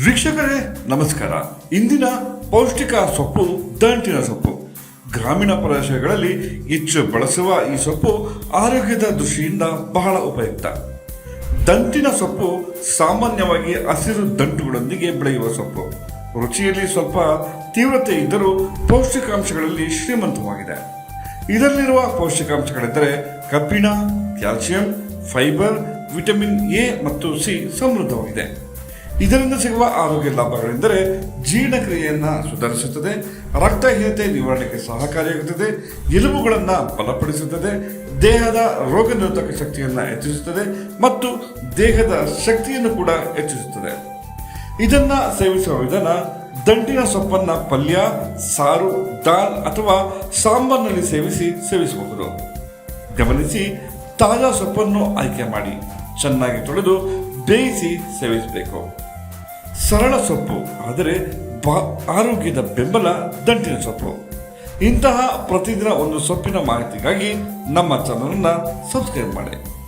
ವೀಕ್ಷಕರೇ ನಮಸ್ಕಾರ. ಇಂದಿನ ಪೌಷ್ಟಿಕ ಸೊಪ್ಪು ದಂಟಿನ ಸೊಪ್ಪು. ಗ್ರಾಮೀಣ ಪ್ರದೇಶಗಳಲ್ಲಿ ಹೆಚ್ಚು ಬಳಸುವ ಈ ಸೊಪ್ಪು ಆರೋಗ್ಯದ ದೃಷ್ಟಿಯಿಂದ ಬಹಳ ಉಪಯುಕ್ತ. ದಂಟಿನ ಸೊಪ್ಪು ಸಾಮಾನ್ಯವಾಗಿ ಹಸಿರು ದಂಟುಗಳೊಂದಿಗೆ ಬೆಳೆಯುವ ಸೊಪ್ಪು. ರುಚಿಯಲ್ಲಿ ಸ್ವಲ್ಪ ತೀವ್ರತೆ ಇದ್ದರೂ ಪೌಷ್ಟಿಕಾಂಶಗಳಲ್ಲಿ ಶ್ರೀಮಂತವಾಗಿದೆ. ಇದರಲ್ಲಿರುವ ಪೌಷ್ಟಿಕಾಂಶಗಳೆಂದರೆ ಕಬ್ಬಿಣ, ಕ್ಯಾಲ್ಸಿಯಂ, ಫೈಬರ್, ವಿಟಮಿನ್ ಎ ಮತ್ತು ಸಿ ಸಮೃದ್ಧವಾಗಿದೆ. ಇದರಿಂದ ಸಿಗುವ ಆರೋಗ್ಯ ಲಾಭಗಳೆಂದರೆ ಜೀರ್ಣಕ್ರಿಯೆಯನ್ನು ಸುಧಾರಿಸುತ್ತದೆ, ರಕ್ತಹೀನತೆ ನಿವಾರಣೆಗೆ ಸಹಕಾರಿಯಾಗುತ್ತದೆ, ಎಲುಬುಗಳನ್ನು ಬಲಪಡಿಸುತ್ತದೆ, ದೇಹದ ರೋಗ ನಿರೋಧಕ ಶಕ್ತಿಯನ್ನು ಹೆಚ್ಚಿಸುತ್ತದೆ ಮತ್ತು ದೇಹದ ಶಕ್ತಿಯನ್ನು ಕೂಡ ಹೆಚ್ಚಿಸುತ್ತದೆ. ಇದನ್ನು ಸೇವಿಸುವ ವಿಧಾನ: ದಂಟಿನ ಸೊಪ್ಪನ್ನು ಪಲ್ಯ, ಸಾರು, ದಾಲ್ ಅಥವಾ ಸಾಂಬಾರ್ನಲ್ಲಿ ಸೇವಿಸಬಹುದು. ಗಮನಿಸಿ, ತಾಜಾ ಸೊಪ್ಪನ್ನು ಆಯ್ಕೆ ಮಾಡಿ ಚೆನ್ನಾಗಿ ತೊಳೆದು ಬೇಯಿಸಿ ಸೇವಿಸಬೇಕು. ಸರಳ ಸೊಪ್ಪು ಆದರೆ ಆರೋಗ್ಯದ ಬೆಂಬಲ ದಂಟಿನ ಸೊಪ್ಪು. ಇಂತಹ ಪ್ರತಿದಿನ ಒಂದು ಸೊಪ್ಪಿನ ಮಾಹಿತಿಗಾಗಿ ನಮ್ಮ ಚಾನಲನ್ನು ಸಬ್ಸ್ಕ್ರೈಬ್ ಮಾಡಿ.